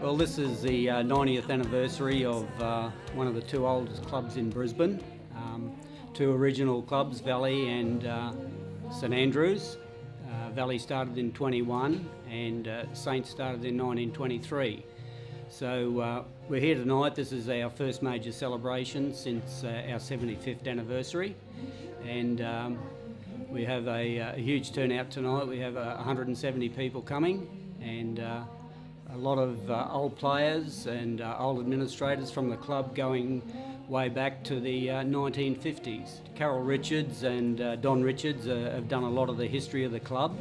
Well, this is the 90th anniversary of one of the two oldest clubs in Brisbane. Two original clubs, Valley and St Andrews. Valley started in 21 and Saints started in 1923. So we're here tonight. This is our first major celebration since our 75th anniversary, and we have a huge turnout tonight. We have 170 people coming, and a lot of old players and old administrators from the club going way back to the 1950s. Carol Richards and Don Richards have done a lot of the history of the club,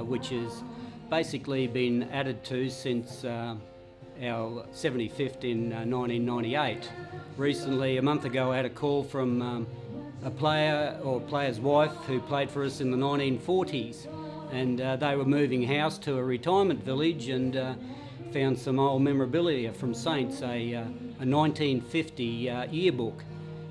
which has basically been added to since our 75th in 1998. Recently, a month ago, I had a call from a player or player's wife who played for us in the 1940s, and they were moving house to a retirement village and found some old memorabilia from Saints, a 1950 yearbook,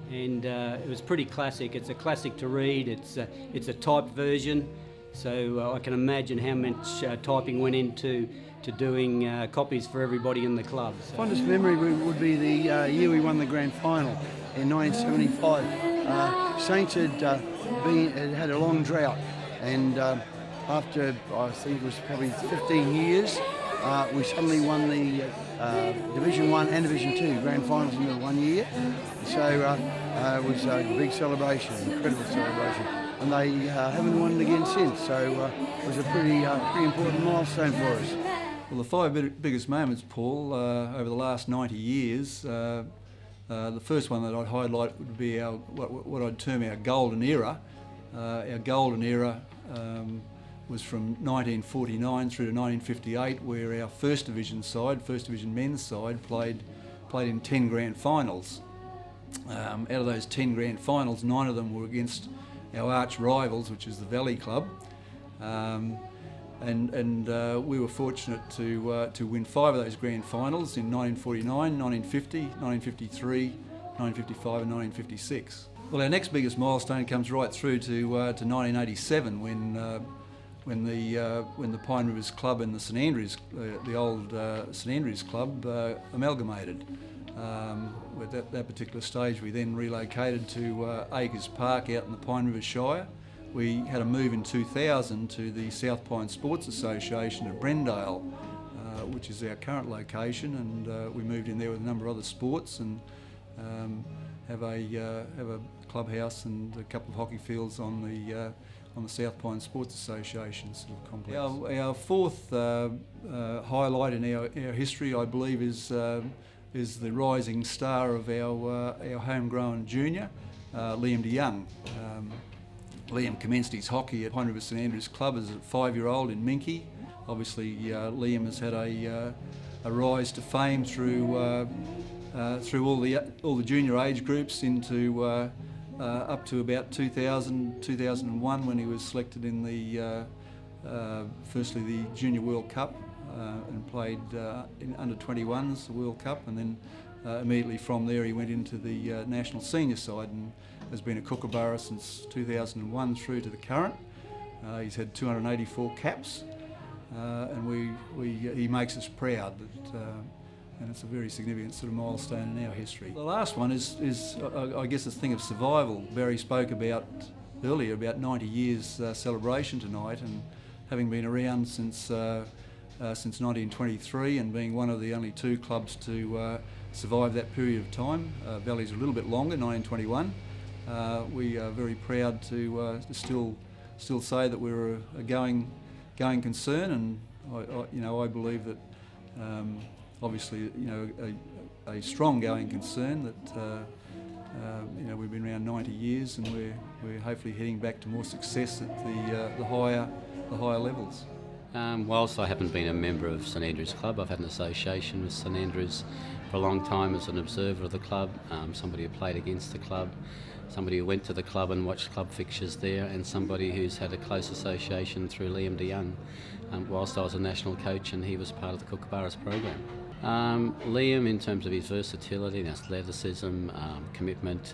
and it was pretty classic. It's a classic to read. It's a typed version, so I can imagine how much typing went into doing copies for everybody in the club. So. Fondest memory would be the year we won the grand final in 1975. Saints had a long drought, and after I think it was probably 15 years, we suddenly won the Division 1 and Division 2 grand finals in the 1 year. So it was a big celebration, incredible celebration. And they haven't won it again since, so it was a pretty important milestone for us. Well, the five biggest moments, Paul, over the last 90 years, the first one that I'd highlight would be our what I'd term our golden era. Our golden era was from 1949 through to 1958, where our first division men's side, played in 10 grand finals. Out of those 10 grand finals, 9 of them were against our arch rivals, which is the Valley Club. And we were fortunate to win 5 of those grand finals in 1949, 1950, 1953, 1955 and 1956. Well, our next biggest milestone comes right through to 1987 when the Pine Rivers Club and the St Andrews, the old St Andrews Club, amalgamated. At that particular stage, we then relocated to Acres Park out in the Pine Rivers Shire. We had a move in 2000 to the South Pine Sports Association at Brendale, which is our current location, and we moved in there with a number of other sports and have a clubhouse and a couple of hockey fields on the South Pine Sports Association sort of complex. Our fourth highlight in our history, I believe, is the rising star of our homegrown junior, Liam DeYoung. Liam commenced his hockey at Pine River St Andrews Club as a 5-year-old in Minkie. Obviously, Liam has had a rise to fame through all the junior age groups into up to about 2001 when he was selected in the firstly the Junior World Cup and played in under 21s the World Cup, and then immediately from there he went into the national senior side and has been a Kookaburra since 2001 through to the current. He's had 284 caps, and he makes us proud that. And it's a very significant sort of milestone in our history. The last one is I guess, this thing of survival. Barry spoke about earlier about 90 years celebration tonight, and having been around since 1923 and being one of the only 2 clubs to survive that period of time. Valley's a little bit longer, 1921. We are very proud to still say that we're a going concern, and I believe that. Obviously, a strong going concern that we've been around 90 years, and we're hopefully heading back to more success at the higher levels. Whilst I haven't been a member of St Andrews Club, I've had an association with St Andrews for a long time as an observer of the club, somebody who played against the club, somebody who went to the club and watched club fixtures there, and somebody who's had a close association through Liam DeYoung, whilst I was a national coach and he was part of the Kookaburras program. Liam, in terms of his versatility and athleticism, commitment,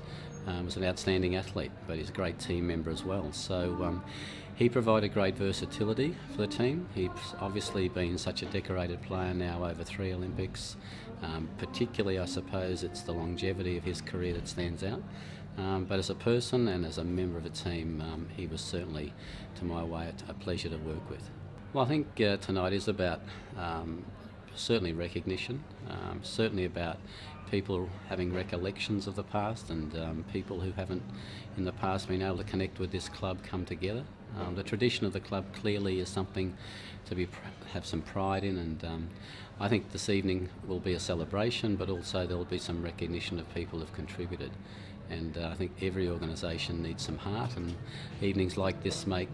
was an outstanding athlete, but he's a great team member as well. So He provided great versatility for the team. He's obviously been such a decorated player now over 3 Olympics. Particularly, I suppose, it's the longevity of his career that stands out. But as a person and as a member of the team, he was certainly, to my way, a pleasure to work with. Well, I think tonight is about certainly recognition, certainly about people having recollections of the past, and people who haven't in the past been able to connect with this club come together. The tradition of the club clearly is something to have some pride in, and I think this evening will be a celebration, but also there will be some recognition of people who have contributed. And I think every organisation needs some heart, and evenings like this make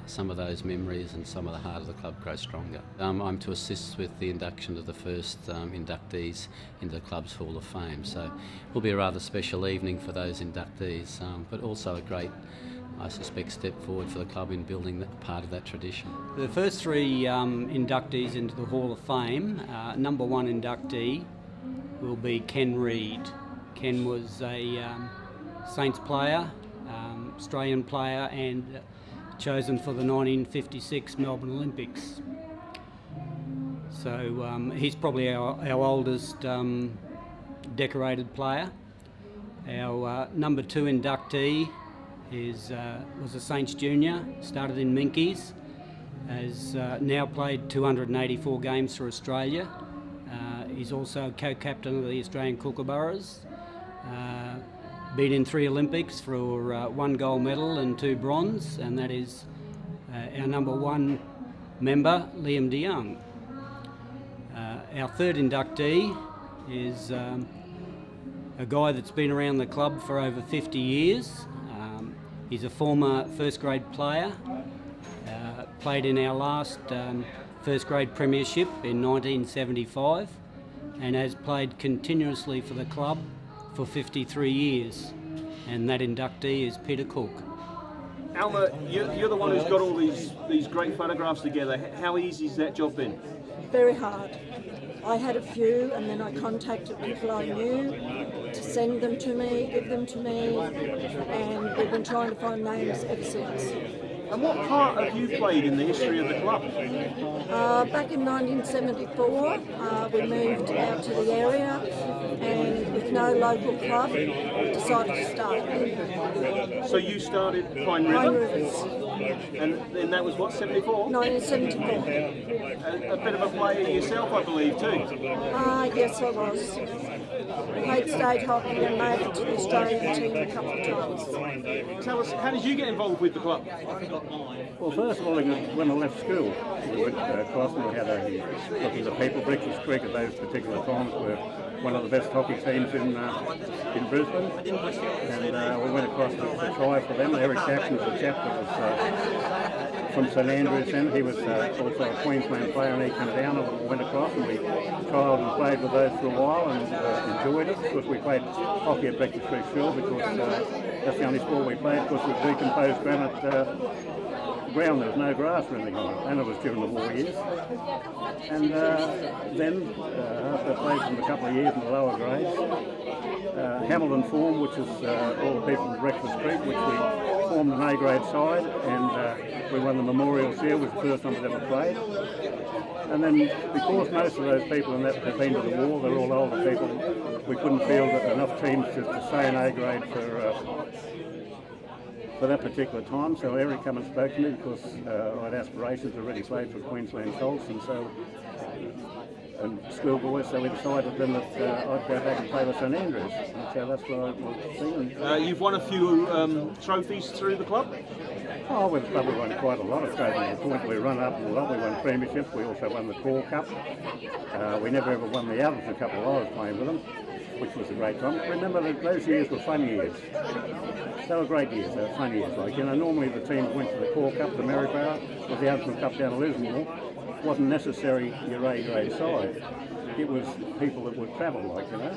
some of those memories and some of the heart of the club grow stronger. I'm to assist with the induction of the first inductees into the club's Hall of Fame, so it will be a rather special evening for those inductees, but also a great, I suspect, step forward for the club in building that part of that tradition. The first 3 inductees into the Hall of Fame, number 1 inductee will be Ken Reid. Ken was a Saints player, Australian player, and chosen for the 1956 Melbourne Olympics. So he's probably our oldest decorated player. Our number 2 inductee was a Saints junior, started in Minkies, has now played 284 games for Australia. He's also co-captain of the Australian Kookaburras. Been in 3 Olympics for 1 gold medal and 2 bronze, and that is our number 1 member, Liam de Young. Our 3rd inductee is a guy that's been around the club for over 50 years. He's a former first grade player, played in our last first grade premiership in 1975, and has played continuously for the club for 53 years, and that inductee is Peter Cook. Alma, you're the one who's got all these great photographs together. How easy has that job been? Very hard. I had a few, and then I contacted people I knew to send them to me, give them to me, and we've been trying to find names ever since. And what part have you played in the history of the club? Back in 1974, we moved out to the area, and with no local club, decided to start. So you started Pine Pine River? Rivers, And then that was what, 74? 1974. A bit of a player yourself, I believe, too. Yes, I was. Played state hockey and made it to the Australian team a couple of times. Tell us, how did you get involved with the club? Well, first of all, when I left school, we went across and we had looking at people. Breakfast Creek at those particular times were one of the best hockey teams in Brisbane, and we went across to try for them. Eric Jackson was a chap that was from St Andrews, and he was also a Queensland player, and he came down and we went across and we trialled and played with those for a while and enjoyed it. Of course, we played hockey at Breakfast Creek Shore because that's the only sport we played. Of course, with decomposed granite ground, there was no grass or anything on it, and it was during the war years. And then, after I played for a couple of years in the lower grades, Hamilton formed, which is all the people from Breakfast Creek, which we formed an A-grade side, and we won the Memorial Shield, which was the first time we'd ever played. And then, because most of those people in that have been to the war, they're all older people, we couldn't field enough teams to stay in A-grade for that particular time. So Eric came and spoke to me because I had aspirations to already play for Queensland Colts and schoolboys, so we decided then that I'd go back and play with St Andrews. And so that's what I was thinking. You've won a few trophies through the club? Oh, we've probably won quite a lot of trophies. The point we run up a lot. We won premierships. We also won the Core Cup. We never ever won the others a couple of hours playing with them, which was a great time. Remember that those years were fun years. They were great years, they were fun years. Like, you know, normally the teams went to the Core Cup, the Maryborough, or the Outram Cup down to Lismore. It wasn't necessarily your A-grade side. It was people that would travel, like, you know.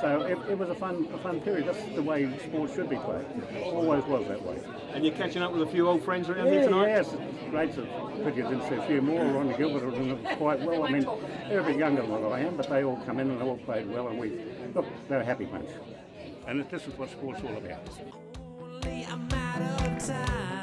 So it was a fun period. That's the way sports should be played. Always was that way. And you're catching up with a few old friends around here tonight? Yes, it's great to put you into a few more. Ronnie Gilbert are doing quite well. I mean, they're a bit younger than what I am, but they all come in and they all played well, and they're a happy bunch. And this is what sport's all about. Only a matter of time.